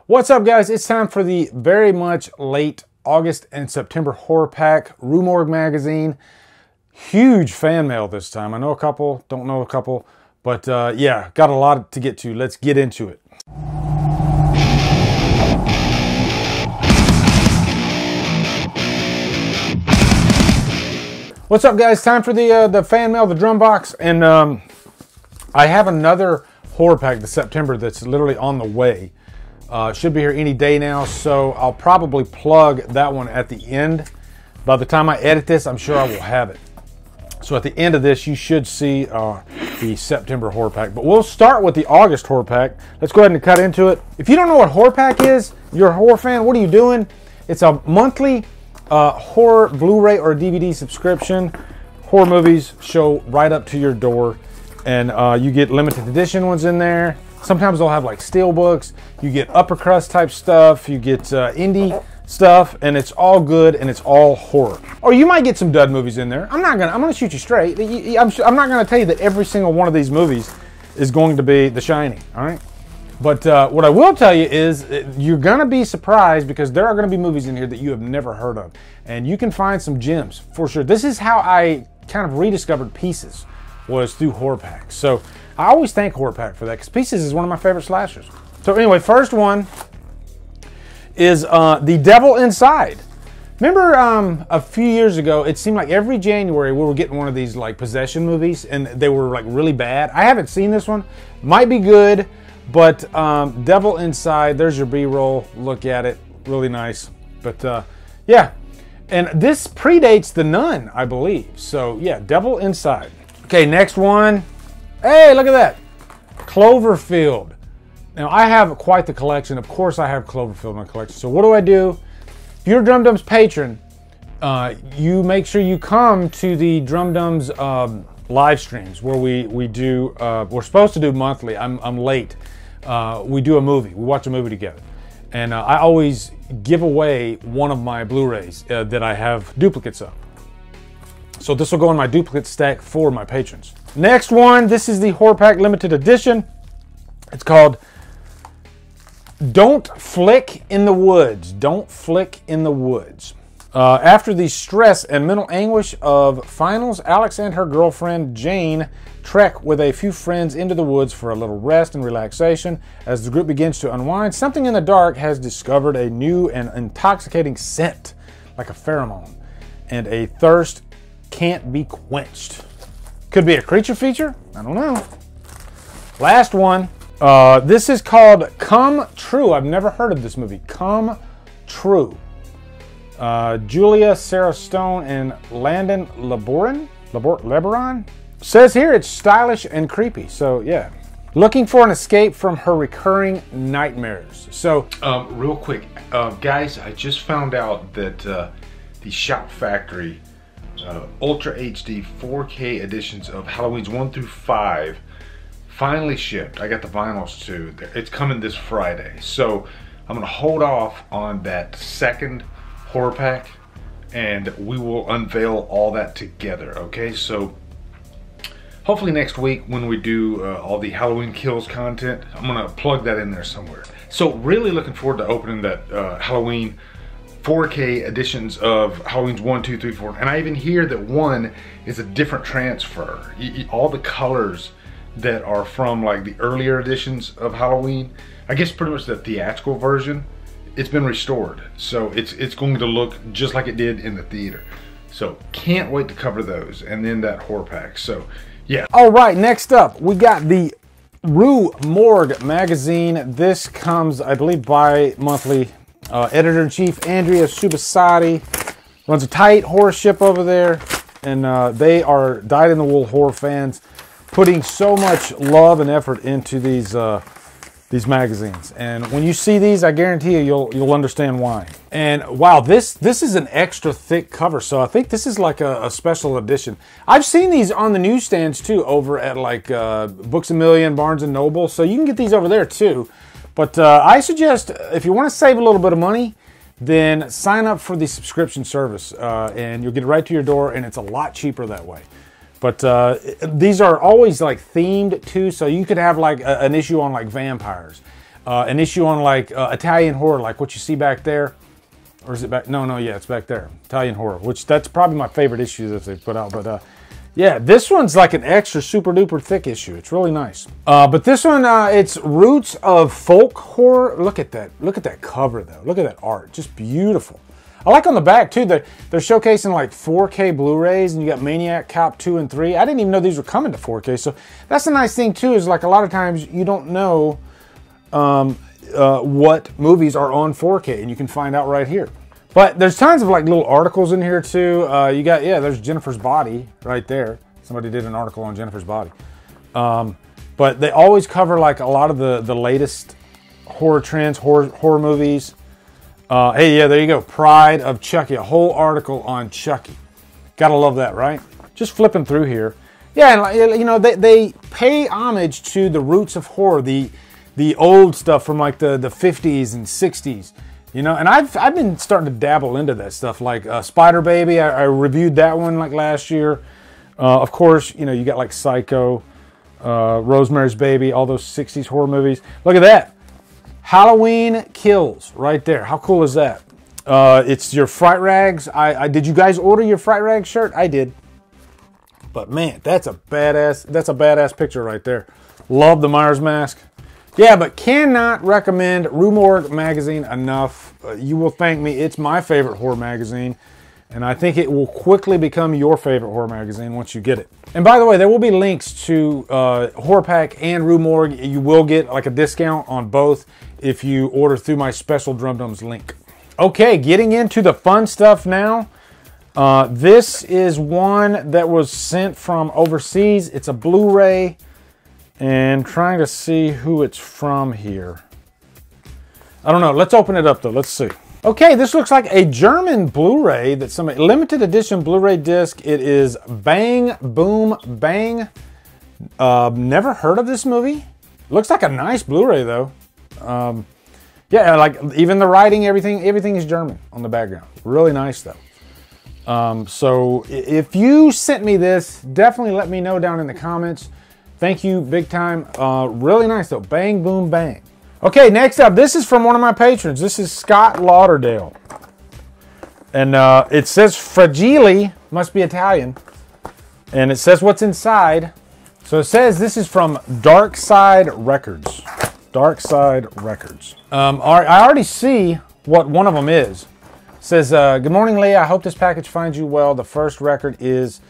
What's up, guys? It's time for the very much late August and September horror pack, Rue Morgue magazine. Huge fan mail this time. I know a couple, don't know a couple, but yeah, got a lot to get to. Let's get into it. What's up, guys? Time for the fan mail, the DrumBox, and I have another horror pack this September that's literally on the way. Should be here any day now, so I'll probably plug that one at the end. By the time I edit this, I'm sure I will have it. So at the end of this, you should see the September horror pack. But we'll start with the August horror pack. Let's go ahead and cut into it. If you don't know what horror pack is, you're a horror fan, what are you doing? It's a monthly horror Blu-ray or DVD subscription. Horror movies show right up to your door, and you get limited edition ones in there. Sometimes they'll have like steel books. You get upper crust type stuff. You get indie stuff, and it's all good and it's all horror. Or you might get some dud movies in there. I'm gonna shoot you straight. I'm not gonna tell you that every single one of these movies is going to be The Shining. All right. But what I will tell you is you're gonna be surprised, because there are gonna be movies in here that you have never heard of, and you can find some gems for sure. This is how I kind of rediscovered Pieces, was through horror packs. So I always thank horror pack for that, because Pieces is one of my favorite slashers. So anyway, first one is The Devil Inside. Remember a few years ago, it seemed like every January we were getting one of these like possession movies, and they were like really bad. I haven't seen this one. Might be good, but Devil Inside, there's your B-roll. Look at it, really nice. But yeah, and this predates The Nun, I believe. So yeah, Devil Inside. Okay, next one. Hey, look at that. Cloverfield. Now, I have quite the collection. Of course, I have Cloverfield in my collection. So what do? If you're a Drumdums patron, you make sure you come to the Drumdums live streams where we do, we're supposed to do monthly. I'm late. We do a movie. We watch a movie together. And I always give away one of my Blu-rays that I have duplicates of. So this will go in my duplicate stack for my patrons. Next one, this is the horror pack limited edition. It's called Don't Flick in the Woods. Don't Flick in the Woods. After the stress and mental anguish of finals, Alex and her girlfriend Jane trek with a few friends into the woods for a little rest and relaxation. As the group begins to unwind, something in the dark has discovered a new and intoxicating scent, like a pheromone, and a thirst can't be quenched. Could be a creature feature? I don't know. Last one. This is called Come True. I've never heard of this movie. Come True. Julia, Sarah Stone, and Landon Lebaron. Says here it's stylish and creepy. So yeah. Looking for an escape from her recurring nightmares. So real quick, guys, I just found out that the Shout Factory Ultra HD 4K editions of Halloweens 1 through 5 finally shipped. I got the vinyls too. It's coming this Friday. So I'm gonna hold off on that second horror pack, and we will unveil all that together, okay? So hopefully next week when we do all the Halloween Kills content, I'm gonna plug that in there somewhere. So really looking forward to opening that Halloween 4K editions of Halloween's 1, 2, 3, 4. And I even hear that 1 is a different transfer. All the colors that are from like the earlier editions of Halloween, I guess pretty much the theatrical version, it's been restored. So it's going to look just like it did in the theater. So can't wait to cover those. And then that horror pack. So yeah. All right, next up, we got the Rue Morgue magazine. This comes, I believe, bi-monthly. Editor-in-Chief Andrea Subasati runs a tight horror ship over there, and they are dyed-in-the-wool horror fans, putting so much love and effort into these magazines. And when you see these, I guarantee you'll understand why. And wow, this is an extra thick cover, so I think this is like a special edition. I've seen these on the newsstands too, over at like Books A Million, Barnes and Noble, so you can get these over there too. But I suggest, if you want to save a little bit of money, then sign up for the subscription service, and you'll get it right to your door, and it's a lot cheaper that way. But these are always like themed too, so you could have like an issue on like vampires. an issue on like Italian horror, like what you see back there. Or is it back? No, yeah, it's back there. Italian horror, which that's probably my favorite issue that they put out. But yeah, this one's like an extra super duper thick issue. It's really nice. But this one, it's Roots of Folk Horror. Look at that. Look at that cover though. Look at that art. Just beautiful. I like on the back too, they're showcasing like 4K Blu-rays, and you got Maniac Cop 2 and 3. I didn't even know these were coming to 4K. So that's a nice thing too, is like a lot of times you don't know what movies are on 4K, and you can find out right here. But there's tons of like little articles in here too. You got, yeah, there's Jennifer's Body right there. Somebody did an article on Jennifer's Body. But they always cover like a lot of the latest horror trends, horror movies. Hey, yeah, there you go. Pride of Chucky, a whole article on Chucky. Gotta love that, right? Just flipping through here. Yeah, and you know, they pay homage to the roots of horror, the old stuff from like the 50s and 60s. You know, and I've been starting to dabble into that stuff, like Spider Baby. I reviewed that one like last year. Of course, you know, you got like Psycho, Rosemary's Baby, all those 60s horror movies. Look at that. Halloween Kills right there. How cool is that? It's your Fright Rags. Did you guys order your Fright Rags shirt? I did. But man, that's a badass picture right there. Love the Myers mask. Yeah, but cannot recommend Rue Morgue magazine enough. You will thank me. It's my favorite horror magazine, and I think it will quickly become your favorite horror magazine once you get it. And by the way, there will be links to Horror Pack and Rue Morgue. You will get like a discount on both if you order through my special Drumdums link. Okay, getting into the fun stuff now. This is one that was sent from overseas. It's a Blu-ray. And trying to see who it's from here. I don't know. Let's open it up though. Let's see. Okay, this looks like a German Blu-ray that somebody, limited edition Blu-ray disc. It is Bang Boom Bang. Never heard of this movie. Looks like a nice Blu-ray though. Yeah, like even the writing, everything is German on the background. Really nice though. So if you sent me this, definitely let me know down in the comments. Thank you, big time. Really nice though. Bang, boom, bang. Okay, next up, this is from one of my patrons. This is Scott Lauderdale. And it says Fragile, must be Italian. And it says what's inside. So it says this is from Dark Side Records. Dark Side Records. I already see what one of them is. It says, good morning, Leah. I hope this package finds you well. The first record is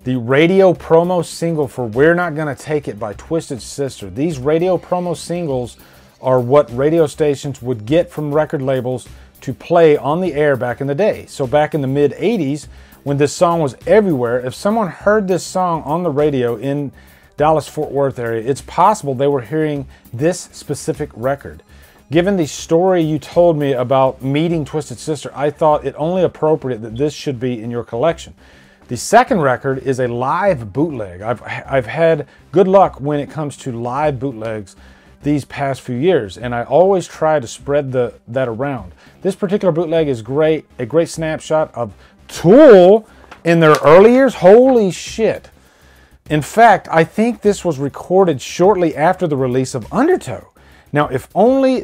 the radio promo single for We're Not Gonna Take It by Twisted Sister. These radio promo singles are what radio stations would get from record labels to play on the air back in the day. So back in the mid 80s, when this song was everywhere, if someone heard this song on the radio in Dallas-Fort Worth area, it's possible they were hearing this specific record. Given the story you told me about meeting Twisted Sister, I thought it only appropriate that this should be in your collection. The second record is a live bootleg. I've had good luck when it comes to live bootlegs these past few years, and I always try to spread that around. This particular bootleg is great, a great snapshot of Tool in their early years. Holy shit. In fact, I think this was recorded shortly after the release of Undertow. Now, if only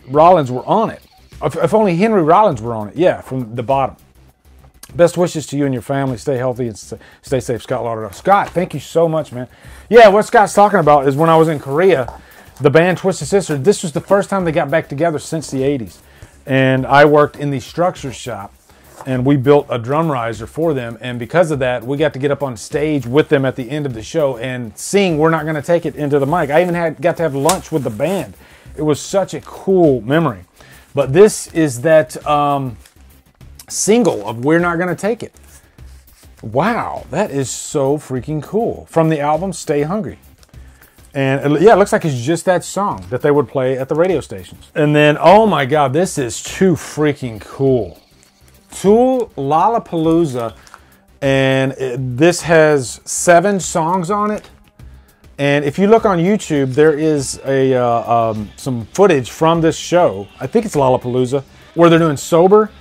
Rollins were on it. If only Henry Rollins were on it. Yeah, from the bottom. Best wishes to you and your family. Stay healthy and stay safe, Scott Lauderdale. Scott, thank you so much, man. Yeah, what Scott's talking about is when I was in Korea, the band Twisted Sister, this was the first time they got back together since the 80s. And I worked in the structure shop, and we built a drum riser for them. And because of that, we got to get up on stage with them at the end of the show and sing We're Not Gonna Take It into the mic. I even got to have lunch with the band. It was such a cool memory. But this is that single of We're Not Gonna Take It. Wow, that is so freaking cool. From the album Stay Hungry. And yeah, it looks like it's just that song that they would play at the radio stations. And then, oh my God, this is too freaking cool. Tool Lollapalooza, and this has 7 songs on it. And if you look on YouTube, there is some footage from this show. I think it's Lollapalooza, where they're doing Sober.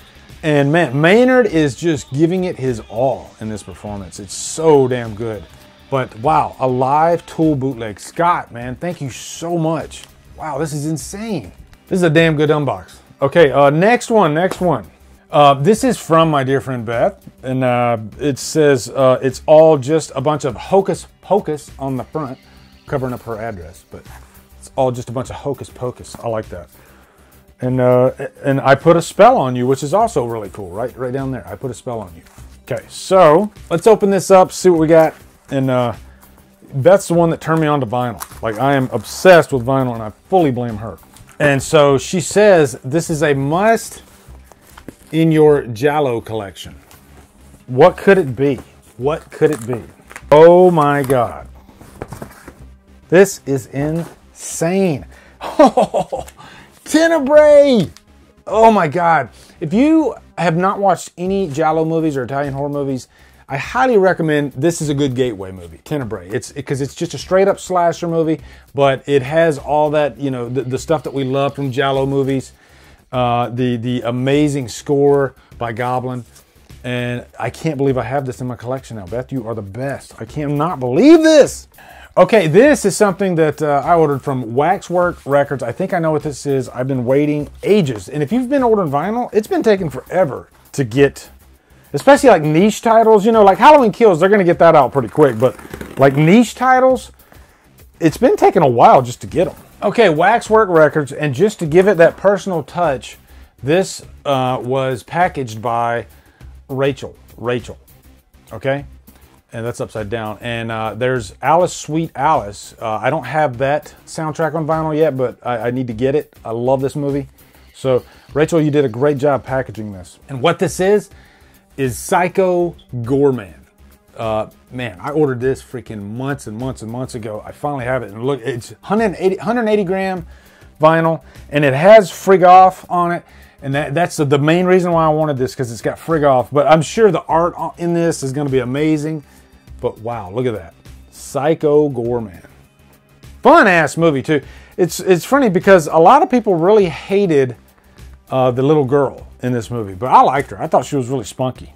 And man, Maynard is just giving it his all in this performance. It's so damn good. But wow, a live Tool bootleg. Scott, man, thank you so much. Wow, this is insane. This is a damn good unbox. Okay, next one. This is from my dear friend Beth, and it says it's all just a bunch of hocus pocus on the front, covering up her address, but it's all just a bunch of hocus pocus. I like that. And I put a spell on you, which is also really cool, right down there. I put a spell on you. Okay, so let's open this up, see what we got. And Beth's the one that turned me on to vinyl. Like, I am obsessed with vinyl, and I fully blame her. And so she says this is a must in your Giallo collection. What could it be? What could it be? Oh my God. This is insane. Oh, Tenebrae! Oh my God. If you have not watched any Giallo movies or Italian horror movies, I highly recommend. This is a good gateway movie, Tenebrae. Because it's just a straight up slasher movie, but it has all that, you know, the stuff that we love from Giallo movies. The amazing score by Goblin. And I can't believe I have this in my collection now. Beth, you are the best. I cannot believe this. Okay, this is something that I ordered from Waxwork Records. I think I know what this is. I've been waiting ages. And if you've been ordering vinyl, it's been taking forever to get, especially like niche titles. You know, like Halloween Kills, they're going to get that out pretty quick. But like niche titles, it's been taking a while just to get them. Okay, Waxwork Records. And just to give it that personal touch, this was packaged by Rachel. Okay? And that's upside down. And there's Alice, Sweet Alice. I don't have that soundtrack on vinyl yet, but I need to get it. I love this movie. So, Rachel, you did a great job packaging this. And what this is Psycho Goreman. Man, I ordered this freaking months and months and months ago. I finally have it. And look, it's 180 gram vinyl, and it has Frig Off on it. And that's the main reason why I wanted this, because it's got Frig Off. But I'm sure the art in this is going to be amazing. But wow, look at that. Psycho Goreman. Fun ass movie too. It's funny because a lot of people really hated the little girl in this movie, but I liked her. I thought she was really spunky.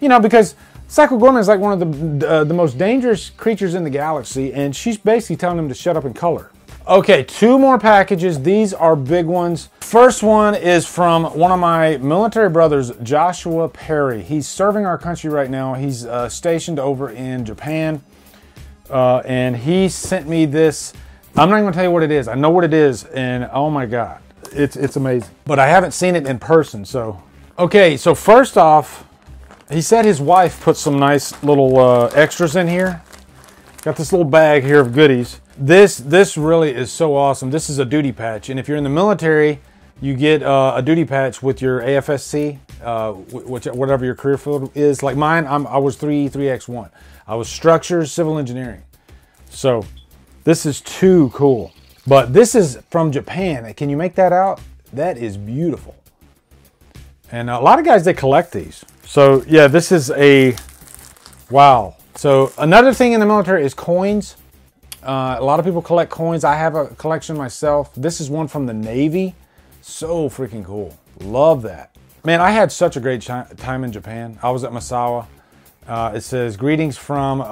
You know, because Psycho Goreman is like one of the most dangerous creatures in the galaxy, and she's basically telling him to shut up and color. Okay, 2 more packages. These are big ones. First one is from one of my military brothers, Joshua Perry. He's serving our country right now. He's stationed over in Japan. And he sent me this. I'm not even gonna tell you what it is. I know what it is, and oh my God, it's amazing. But I haven't seen it in person, so. Okay, so first off, he said his wife put some nice little extras in here. Got this little bag here of goodies. This really is so awesome. This is a duty patch, and if you're in the military, you get a duty patch with your AFSC, whatever your career field is. Like mine, I was 3X1. I was structures, civil engineering. So this is too cool. But this is from Japan. Can you make that out? That is beautiful. And a lot of guys, they collect these. So yeah, this is a, wow. So another thing in the military is coins. A lot of people collect coins. I have a collection myself. This is one from the Navy. So freaking cool. Love that. Man, I had such a great time in Japan. I was at Misawa. It says, greetings from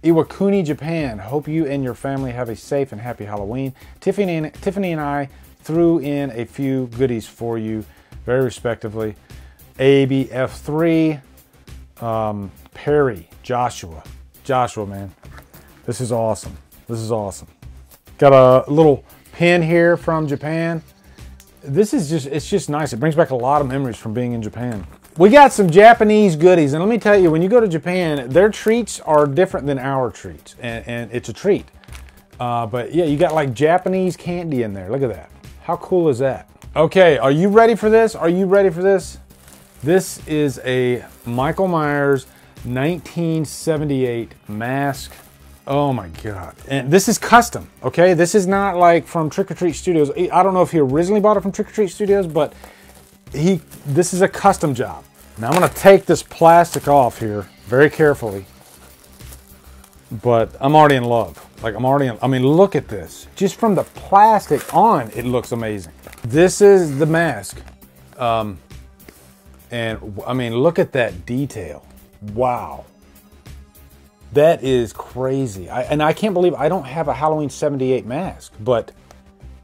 Iwakuni, Japan. Hope you and your family have a safe and happy Halloween. Tiffany and I threw in a few goodies for you, very respectively. ABF3, Perry, Joshua, man. This is awesome. This is awesome. Got a little pin here from Japan. This is just, it's just nice. It brings back a lot of memories from being in Japan. We got some Japanese goodies, and let me tell you, when you go to Japan, their treats are different than our treats, and it's a treat. But yeah, you got like Japanese candy in there. Look at that. How cool is that? Okay, are you ready for this? Are you ready for this? This is a Michael Myers 1978 mask. Oh my God. And this is custom, okay? This is not like from Trick or Treat Studios. I don't know if he originally bought it from Trick or Treat Studios, but this is a custom job. Now I'm gonna take this plastic off here very carefully, but I'm already in love. Like I mean, look at this. Just from the plastic on, it looks amazing. This is the mask. And I mean, look at that detail. Wow. That is crazy. And I can't believe I don't have a Halloween 78 mask, but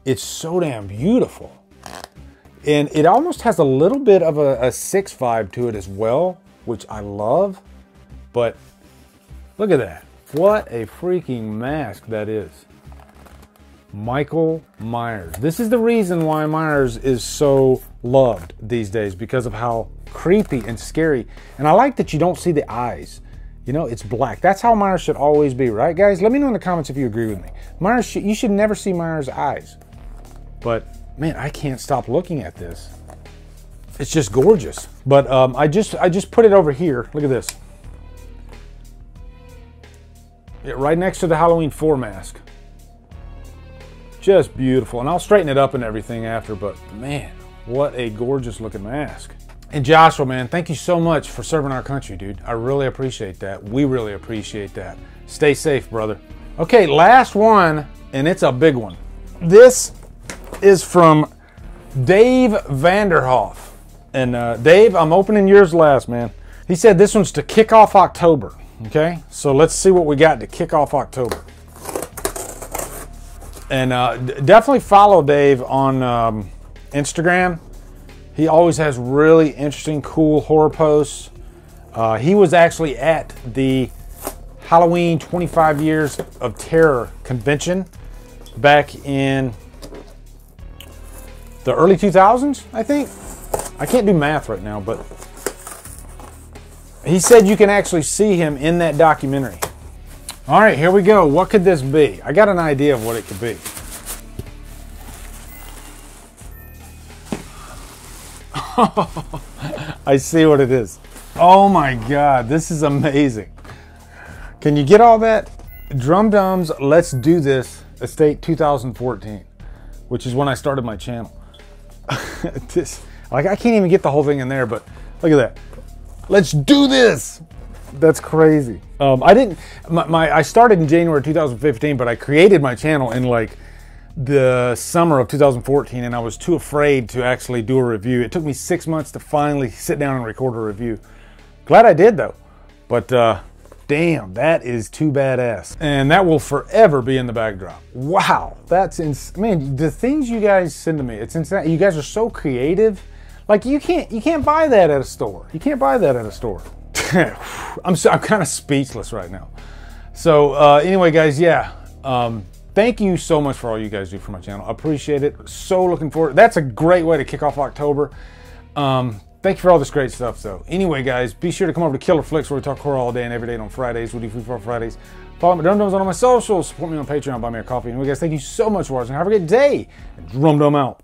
it's so damn beautiful. And it almost has a little bit of a 6 vibe to it as well, which I love. But look at that. What a freaking mask that is. Michael Myers. This is the reason why Myers is so loved these days, because of how creepy and scary. And I like that you don't see the eyes. You know, it's black. That's how Myers should always be, right, guys? Let me know in the comments if you agree with me. Myers, you should never see Myers' eyes. But, man, I can't stop looking at this. It's just gorgeous. But I just put it over here. Look at this. Right next to the Halloween 4 mask. Just beautiful. And I'll straighten it up and everything after, but, man, what a gorgeous looking mask. And Joshua, man, thank you so much for serving our country, dude. I really appreciate that. We really appreciate that. Stay safe, brother. Okay, last one, and it's a big one. This is from Dave Vanderhoff. And Dave, I'm opening yours last, man. He said this one's to kick off October. Okay, so let's see what we got to kick off October. And definitely follow Dave on Instagram. He always has really interesting, cool horror posts. He was actually at the Halloween 25 Years of Terror convention back in the early 2000s, I think. I can't do math right now, but he said you can actually see him in that documentary. All right, here we go. What could this be? I got an idea of what it could be. I see what it is. Oh my God, this is amazing. Can you get all that? Drumdums, Let's Do This, Estate 2014, which is when I started my channel. I can't even get the whole thing in there, but look at that. Let's do this. That's crazy. I started in January 2015, but I created my channel in like the summer of 2014, and I was too afraid to actually do a review. It took me 6 months to finally sit down and record a review. Glad I did though. But damn, that is too badass. And that will forever be in the backdrop. Wow, that's insane. Man, the things you guys send to me, it's insane. You guys are so creative. Like you can't buy that at a store. You can't buy that at a store. I'm kind of speechless right now. So anyway, guys, yeah. Thank you so much for all you guys do for my channel. I appreciate it. So looking forward. That's a great way to kick off October. Thank you for all this great stuff, though. Anyway, guys, be sure to come over to Killer Flicks, where we talk horror all day and every day on Fridays. We do Free for Fridays. Follow me, Drumdums, on all my socials. Support me on Patreon. Buy me a coffee. Anyway, guys, thank you so much for watching. Have a great day. Drumdum out.